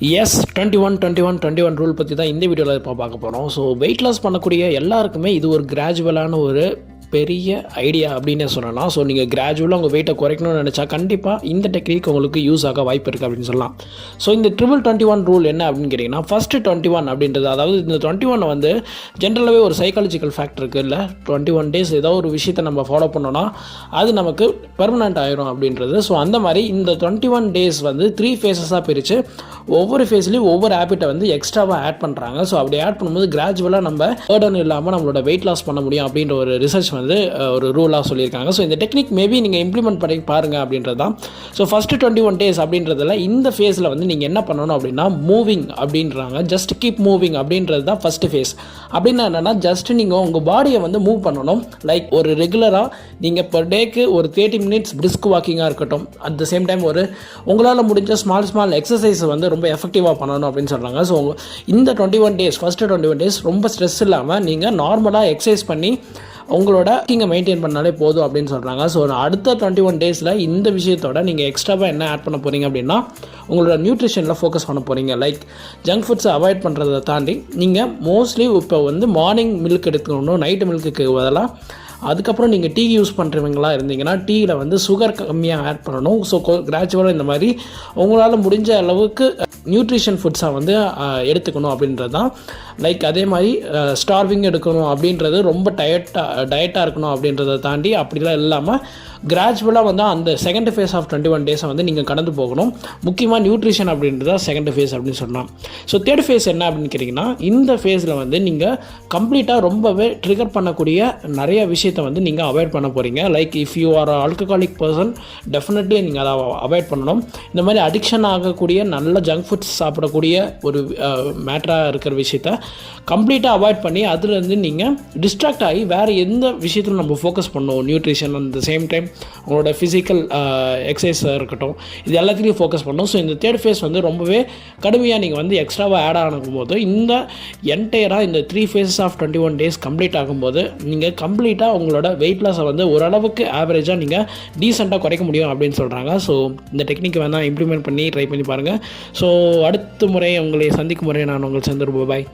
S 21 rule பற்றி தான் இந்த வீடியோவில் இப்போ பார்க்க போகிறோம். ஸோ வெயிட் லாஸ் பண்ணக்கூடிய எல்லாருக்குமே இது ஒரு கிராஜுவலான ஒரு பெரிய ஐடியா அப்படின்னே சொல்லலாம். ஸோ நீங்கள் கிராஜுவலாக உங்கள் வெயிட்டை குறைக்கணும்னு நினச்சா கண்டிப்பாக இந்த டெக்னிக் உங்களுக்கு யூஸ் ஆக வாய்ப்பு இருக்குது அப்படின்னு சொல்லலாம். ஸோ இந்த 21 ரூல் என்ன அப்படின்னு கேட்டிங்கன்னா, ஃபஸ்ட்டு 21 அப்படின்றது, அதாவது இந்த 21 வந்து ஜென்ரலாகவே ஒரு சைக்காலஜிக்கல் ஃபேக்டர் இருக்குது. இல்லை 21 டேஸ் ஏதோ ஒரு விஷயத்தை நம்ம ஃபாலோ பண்ணோன்னா அது நமக்கு பெர்மனெண்ட் ஆயிரும் அப்படின்றது. ஸோ அந்த மாதிரி இந்த 21 டேஸ் வந்து 3 ஃபேஸஸாக பிரித்து ஒவ்வொரு ஃபேஸ்லேயும் ஒவ்வொரு ஹேபிட்டை வந்து எக்ஸ்ட்ராவாக ஆட் பண்ணுறாங்க. ஸோ அப்படி ஆட் பண்ணும்போது கிராஜுவலாக நம்ம பர்டன் இல்லாமல் நம்மளோட வெயிட் லாஸ் பண்ண முடியும் அப்படின்ற ஒரு ரிசர்ச் வந்து ஒரு ரூலாக சொல்லியிருக்காங்க. ஸோ இந்த டெக்னிக் மேபி நீங்கள் இம்ப்ளிமெண்ட் பண்ணி பாருங்கள் அப்படின்றது தான். ஸோ ஃபஸ்ட்டு 21 டேஸ் அப்படின்றதில் இந்த ஃபேஸில் வந்து நீங்கள் என்ன பண்ணணும் அப்படின்னா, மூவிங் அப்படின்றாங்க. ஜஸ்ட் கீப் மூவிங் அப்படின்றது தான் ஃபஸ்ட்டு ஃபேஸ். அப்படின்னா என்னென்னா, ஜஸ்ட் நீங்கள் உங்கள் பாடியை வந்து மூவ் பண்ணணும். லைக் ஒரு ரெகுலராக நீங்கள் பர் டேக்கு ஒரு 30 மினிட்ஸ் பிரிஸ்க் வாக்கிங்காக இருக்கட்டும், அட் த சேம் டைம் ஒரு உங்களால் முடிஞ்ச ஸ்மால் எக்ஸசைஸ் வந்து ரொம்ப எஃபெக்டிவாக பண்ணணும் அப்படின்னு சொல்கிறாங்க. ஸோ இந்த 21 டேஸ், ஃபஸ்ட்டு 21 டேஸ் ரொம்ப ஸ்ட்ரெஸ் இல்லாமல் நீங்கள் நார்மலாக எக்ஸசைஸ் பண்ணி உங்களோட கிங்கை மெயின்டைன் பண்ணாலே போதும் அப்படின்னு சொல்கிறாங்க. ஸோ அடுத்த 21 டேஸில் இந்த விஷயத்தோட நீங்கள் எக்ஸ்ட்ராவாக என்ன ஆட் பண்ண போகிறீங்க அப்படின்னா, உங்களோட நியூட்ரிஷனில் ஃபோக்கஸ் பண்ண போகிறீங்க. லைக் ஜங்க் ஃபுட்ஸை அவாய்ட் பண்ணுறதை தாண்டி நீங்கள் மோஸ்ட்லி இப்போ வந்து மார்னிங் மில்க் எடுத்துக்கணும், நைட்டு மில்க்குக்கு பதிலாக. அதுக்கப்புறம் நீங்கள் டீ யூஸ் பண்ணுறவங்களா இருந்தீங்கன்னா டீயில் வந்து சுகர் கம்மியாக ஆட் பண்ணணும். ஸோ கிராஜுவலாக இந்த மாதிரி உங்களால் முடிஞ்ச அளவுக்கு நியூட்ரிஷன் ஃபுட்ஸாக வந்து எடுத்துக்கணும் அப்படின்றது தான். லைக் அதே மாதிரி ஸ்டார்விங் எடுக்கணும் அப்படின்றது, ரொம்ப டயட்டாக இருக்கணும் அப்படின்றத தாண்டி அப்படிலாம் இல்லாமல் கிராஜுவலாக வந்து அந்த செகண்ட் ஃபேஸ் ஆஃப் 21 டேஸை வந்து நீங்கள் கடந்து போகணும். முக்கியமாக நியூட்ரிஷன் அப்படின்றது தான் செகண்ட் ஃபேஸ் அப்படின்னு சொல்லலாம். ஸோ தேர்ட் ஃபேஸ் என்ன அப்படின்னு கேட்டிங்கன்னா, இந்த ஃபேஸில் வந்து நீங்கள் கம்ப்ளீட்டாக ரொம்பவே ட்ரிகர் பண்ணக்கூடிய நிறைய விஷயத்தை வந்து நீங்கள் அவாய்ட் பண்ண போகிறீங்க. Like if you are alcoholic person, definitely நீங்கள் அதை அவாய்ட் பண்ணணும். இந்த மாதிரி அடிக்ஷன் ஆகக்கூடிய நல்ல ஜங்க் ஃபுட்ஸ் சாப்பிடக்கூடிய ஒரு மேட்டராக இருக்கிற விஷயத்த கம்ப்ளீட்டாக அவாய்ட் பண்ணி அதுலேருந்து நீங்கள் டிஸ்ட்ராக்ட் ஆகி வேறு எந்த விஷயத்திலும் நம்ம ஃபோக்கஸ் பண்ணுவோம். Nutrition, at the same time உங்களோட ஃபிசிக்கல் எக்ஸசைஸாக இருக்கட்டும், இது எல்லாத்துலேயும் ஃபோக்கஸ் பண்ணணும். ஸோ இந்த தேர்ட் ஃபேஸ் வந்து ரொம்பவே கடுமையாக நீங்கள் வந்து எக்ஸ்ட்ராவாக ஆட் ஆகும்போது, இந்த என்டையராக இந்த 3 ஃபேஸஸ் ஆஃப் 21 டேஸ் கம்ப்ளீட் ஆகும்போது நீங்கள் கம்ப்ளீட்டாக உங்களோட வெயிட் லாஸை வந்து ஓரளவுக்கு ஆவரேஜாக நீங்கள் டீசெண்டாக குறைக்க முடியும் அப்படின்னு சொல்கிறாங்க. ஸோ இந்த டெக்னிக் வேணால் இம்ப்ளிமெண்ட் பண்ணி ட்ரை பண்ணி பாருங்கள். ஸோ அடுத்த முறை உங்களை சந்திக்கும் முறை நான் உங்கள் சந்தர்ப பாய்.